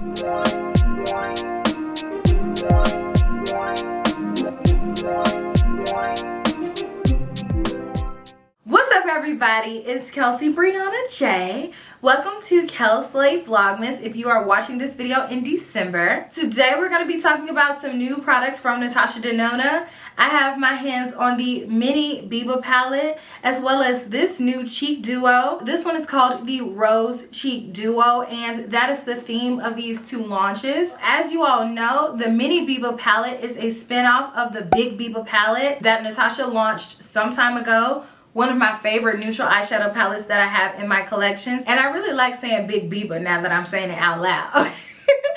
What's up, everybody? It's Kelsee Briana J. Welcome to Kelsee Vlogmas if you are watching this video in December. Today we're going to be talking about some new products from Natasha Denona. I have my hands on the mini Biba palette as well as this new cheek duo. This one is called the Rose Cheek Duo, and that is the theme of these two launches. As you all know, the mini Biba palette is a spin-off of the big Biba palette that Natasha launched some time ago. One of my favorite neutral eyeshadow palettes that I have in my collections. And I really like saying Big Biba now that I'm saying it out loud.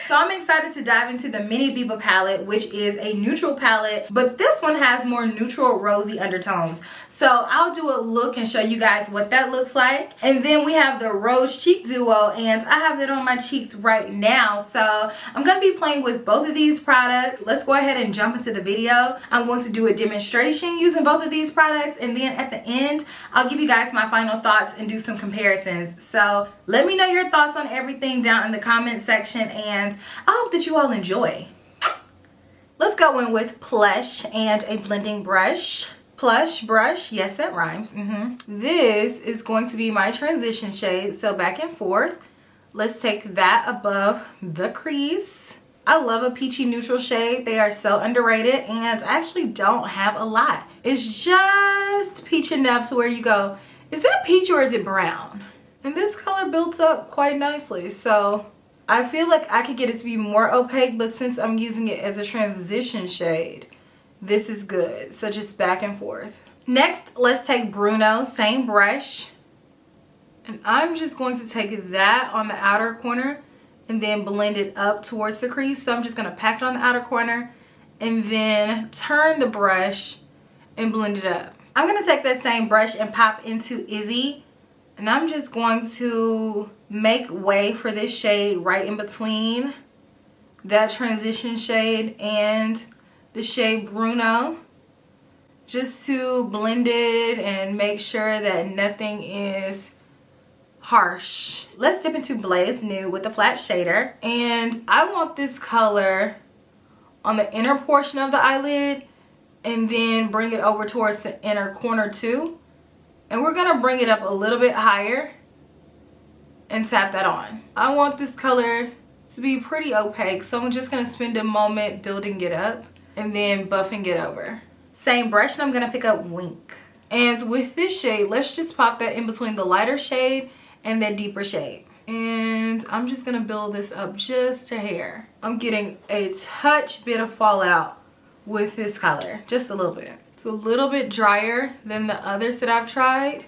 So I'm excited to dive into the mini Biba palette, which is a neutral palette, but this one has more neutral rosy undertones. So I'll do a look and show you guys what that looks like. And then we have the Rose Cheek Duo, and I have it on my cheeks right now. So I'm going to be playing with both of these products. Let's go ahead and jump into the video. I'm going to do a demonstration using both of these products, and then at the end, I'll give you guys my final thoughts and do some comparisons. So let me know your thoughts on everything down in the comment section, and I hope that you all enjoy. Let's go in with Plush and a blending brush. Plush brush, yes, that rhymes. This is going to be my transition shade, so back and forth. Let's take that above the crease. I love a peachy neutral shade. They are so underrated, and I actually don't have a lot. It's just peach enough to where you go, is that peach or is it brown? And this color builds up quite nicely, so I feel like I could get it to be more opaque, but since I'm using it as a transition shade, this is good. So just back and forth. Next, let's take Bruno, same brush. And I'm just going to take that on the outer corner and then blend it up towards the crease. So I'm just going to pack it on the outer corner and then turn the brush and blend it up. I'm going to take that same brush and pop into Izzy. And I'm just going to make way for this shade right in between that transition shade and the shade Bruno, just to blend it and make sure that nothing is harsh. Let's dip into Blaze Nude with the flat shader, and I want this color on the inner portion of the eyelid and then bring it over towards the inner corner too. And we're gonna bring it up a little bit higher and tap that on. I want this color to be pretty opaque, so I'm just gonna spend a moment building it up and then buffing it over. Same brush, and I'm gonna pick up Wink. And with this shade, let's just pop that in between the lighter shade and that deeper shade. And I'm just gonna build this up just a hair. I'm getting a touch bit of fallout with this color, just a little bit. It's a little bit drier than the others that I've tried.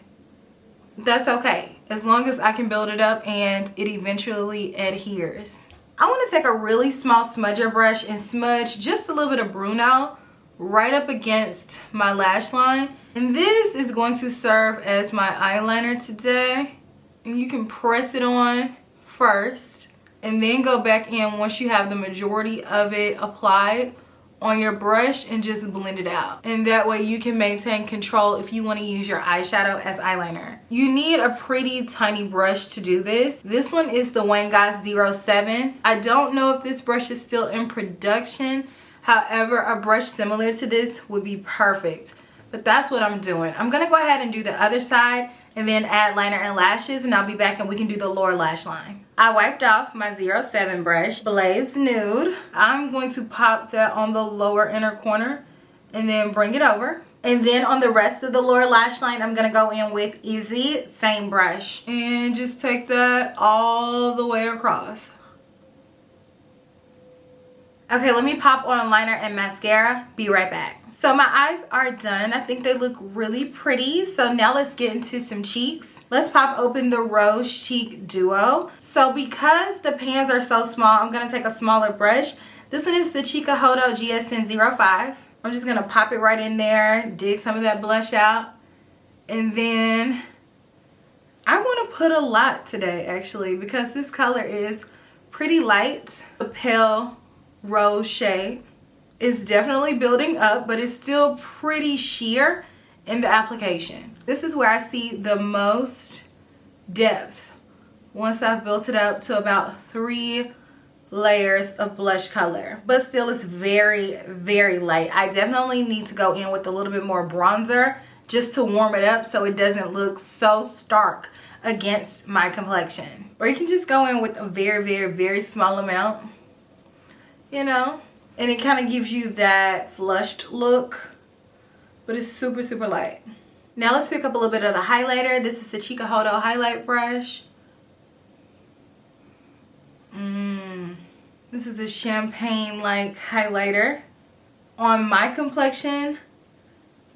That's okay, as long as I can build it up and it eventually adheres. I want to take a really small smudger brush and smudge just a little bit of Bruno right up against my lash line. And this is going to serve as my eyeliner today. And you can press it on first and then go back in once you have the majority of it applied on your brush and just blend it out. And that way you can maintain control if you want to use your eyeshadow as eyeliner. You need a pretty tiny brush to do this. This one is the Wangas 07. I don't know if this brush is still in production. However, a brush similar to this would be perfect. But that's what I'm doing. I'm gonna go ahead and do the other side and then add liner and lashes, and I'll be back and we can do the lower lash line. I wiped off my 07 brush, Blaze Nude. I'm going to pop that on the lower inner corner and then bring it over. And then on the rest of the lower lash line, I'm gonna go in with Izzy, same brush. And just take that all the way across. Okay, let me pop on liner and mascara. Be right back. So my eyes are done. I think they look really pretty. So now let's get into some cheeks. Let's pop open the Rose Cheek Duo. So because the pans are so small, I'm gonna take a smaller brush. This one is the Chikuhodo GSN 05. I'm just gonna pop it right in there, dig some of that blush out. And then I wanna put a lot today actually, because this color is pretty light, a pale rose shade. It's definitely building up, but it's still pretty sheer in the application. This is where I see the most depth once I've built it up to about 3 layers of blush color, but still it's very, very light. I definitely need to go in with a little bit more bronzer just to warm it up so it doesn't look so stark against my complexion. Or you can just go in with a very, very, very small amount, you know, and it kind of gives you that flushed look, but it's super, super light. Now let's pick up a little bit of the highlighter. This is the Chikuhodo highlight brush. This is a champagne-like highlighter. On my complexion,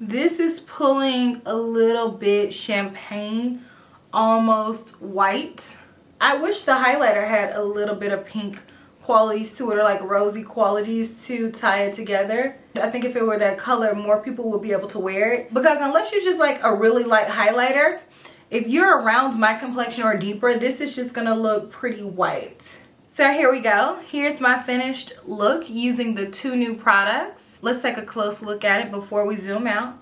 this is pulling a little bit champagne, almost white. I wish the highlighter had a little bit of pink qualities to it, or like rosy qualities to tie it together. I think if it were that color, more people would be able to wear it. Because unless you're just like a really light highlighter, if you're around my complexion or deeper, this is just gonna look pretty white. So here we go. Here's my finished look using the 2 new products. Let's take a close look at it before we zoom out.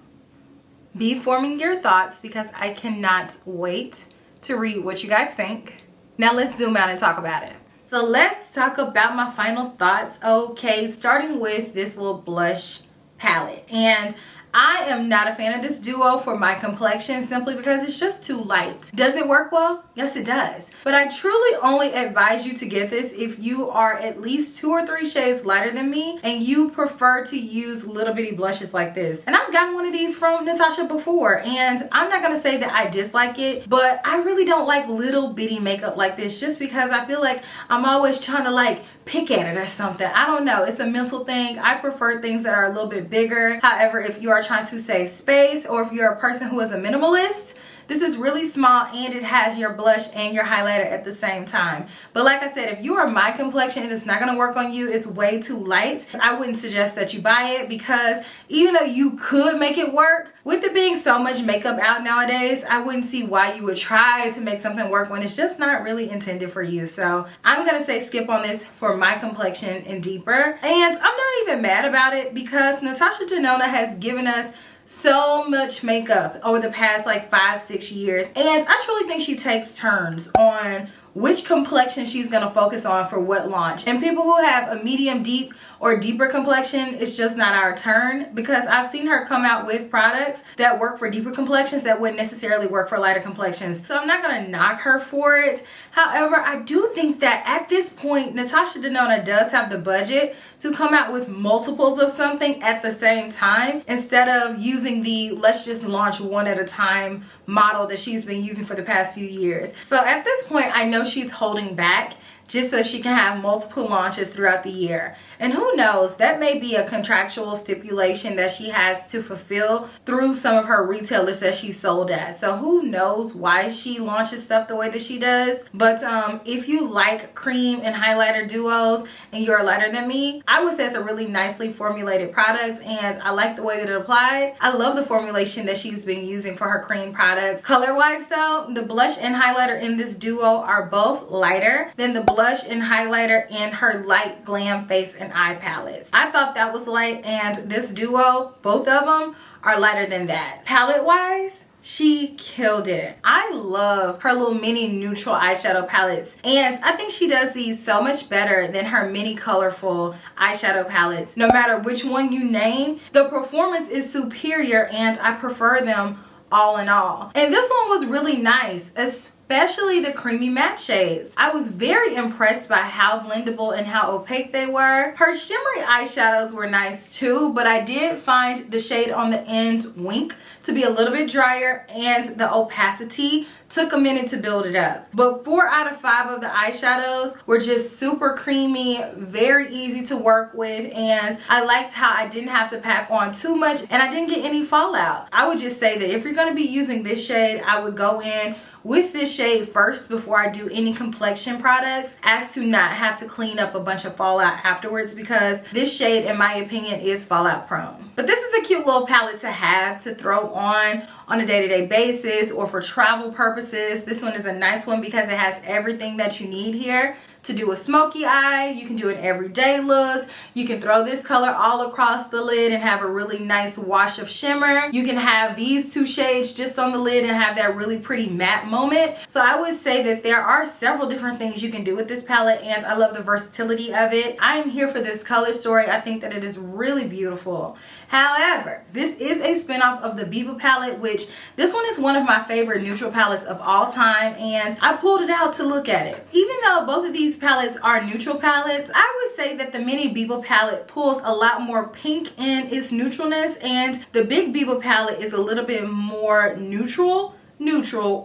Be forming your thoughts because I cannot wait to read what you guys think. Now let's zoom out and talk about it. So let's talk about my final thoughts. Okay, starting with this little blush palette. And I am not a fan of this duo for my complexion simply because it's just too light. Does it work well? Yes, it does. But I truly only advise you to get this if you are at least 2 or 3 shades lighter than me and you prefer to use little bitty blushes like this. And I've gotten one of these from Natasha before, and I'm not gonna say that I dislike it, but I really don't like little bitty makeup like this just because I feel like I'm always trying to like pick at it or something. I don't know. It's a mental thing. I prefer things that are a little bit bigger. However, if you are trying to save space or if you're a person who is a minimalist, this is really small and it has your blush and your highlighter at the same time. But like I said, if you are my complexion and it's not going to work on you, it's way too light, I wouldn't suggest that you buy it, because even though you could make it work, with it being so much makeup out nowadays, I wouldn't see why you would try to make something work when it's just not really intended for you. So I'm going to say skip on this for my complexion and deeper. And I'm not even mad about it because Natasha Denona has given us so much makeup over the past like 5-6 years, and I truly think she takes turns on which complexion she's going to focus on for what launch. And people who have a medium deep or deeper complexion, it's just not our turn, because I've seen her come out with products that work for deeper complexions that wouldn't necessarily work for lighter complexions. So I'm not going to knock her for it. However, I do think that at this point, Natasha Denona does have the budget to come out with multiples of something at the same time, instead of using the let's just launch one at a time model that she's been using for the past few years. So at this point, I know she's holding back just so she can have multiple launches throughout the year. And who knows, that may be a contractual stipulation that she has to fulfill through some of her retailers that she's sold at. So who knows why she launches stuff the way that she does. But if you like cream and highlighter duos and you're lighter than me, I would say it's a really nicely formulated product, and I like the way that it applied. I love the formulation that she's been using for her cream products. Color wise though, the blush and highlighter in this duo are both lighter than the blush and highlighter in her light glam face and eye palettes. I thought that was light, and this duo, both of them, are lighter than that. Palette wise, she killed it. I love her little mini neutral eyeshadow palettes, and I think she does these so much better than her mini colorful eyeshadow palettes. No matter which one you name, the performance is superior, and I prefer them all in all. And this one was really nice, especially the creamy matte shades. I was very impressed by how blendable and how opaque they were. Her shimmery eyeshadows were nice too, but I did find the shade on the end, Wink, to be a little bit drier, and the opacity took a minute to build it up. But 4 out of 5 of the eyeshadows were just super creamy, very easy to work with, and I liked how I didn't have to pack on too much and I didn't get any fallout. I would just say that if you're going to be using this shade, I would go in with this shade first before I do any complexion products, as to not have to clean up a bunch of fallout afterwards, because this shade, in my opinion, is fallout prone. But this is a cute little palette to have to throw on a day-to-day basis or for travel purposes. This one is a nice one because it has everything that you need here to do a smoky eye. You can do an everyday look. You can throw this color all across the lid and have a really nice wash of shimmer. You can have these two shades just on the lid and have that really pretty matte moment. So I would say that there are several different things you can do with this palette, and I love the versatility of it. I am here for this color story. I think that it is really beautiful. However, this is a spinoff of the Biba palette, which this one is one of my favorite neutral palettes of all time, and I pulled it out to look at it. Even though both of these palettes are neutral palettes, I would say that the mini Biba palette pulls a lot more pink in its neutralness, and the big Biba palette is a little bit more neutral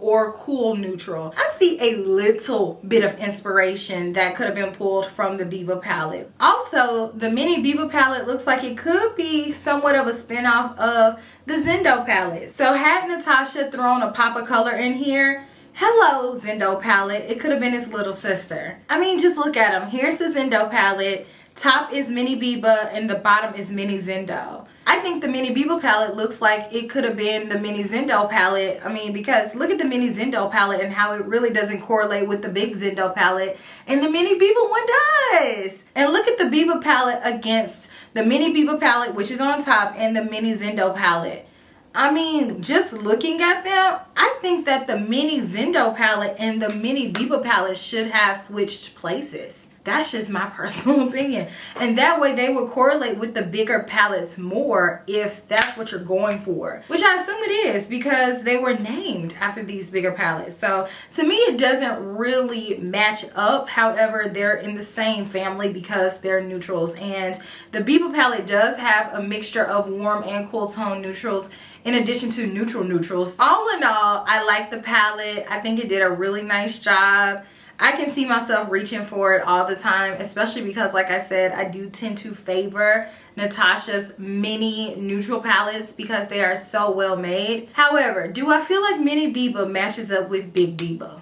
or cool neutral. I see a little bit of inspiration that could have been pulled from the Biba palette. Also, the mini Biba palette looks like it could be somewhat of a spin-off of the Zendo palette. So had Natasha thrown a pop of color in here, hello Zendo palette, it could have been his little sister. I mean, just look at them. Here's the Zendo palette. Top is mini Biba and the bottom is mini Zendo. I think the mini Biba palette looks like it could have been the mini Zendo palette. I mean, because look at the mini Zendo palette and how it really doesn't correlate with the big Zendo palette, and the mini Biba one does. And look at the Biba palette against the mini Biba palette, which is on top, and the mini Zendo palette. I mean, just looking at them, I think that the mini Zendo palette and the mini Biba palette should have switched places. That's just my personal opinion. And that way they would correlate with the bigger palettes more if that's what you're going for. Which I assume it is because they were named after these bigger palettes. So to me it doesn't really match up. However, they're in the same family because they're neutrals. And the Biba palette does have a mixture of warm and cool tone neutrals in addition to neutrals. All in all, I like the palette. I think it did a really nice job. I can see myself reaching for it all the time, especially because, like I said, I do tend to favor Natasha's mini neutral palettes because they are so well made. However, do I feel like mini Biba matches up with big Biba?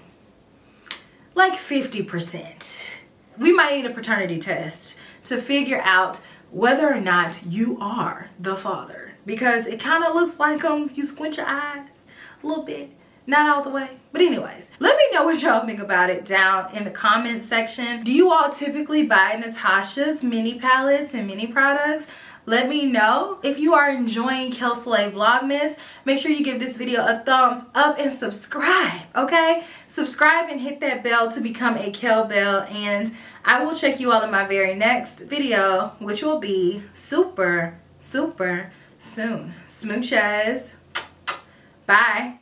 Like 50%. We might need a paternity test to figure out whether or not you are the father, because it kind of looks like you squint your eyes a little bit. Not all the way. But anyways, let me know what y'all think about it down in the comment section. Do you all typically buy Natasha's mini palettes and mini products? Let me know. If you are enjoying Kelsee Vlogmas, make sure you give this video a thumbs up and subscribe, okay? Subscribe and hit that bell to become a Kel Bell, and I will check you all in my very next video, which will be super soon. Smooches. Bye.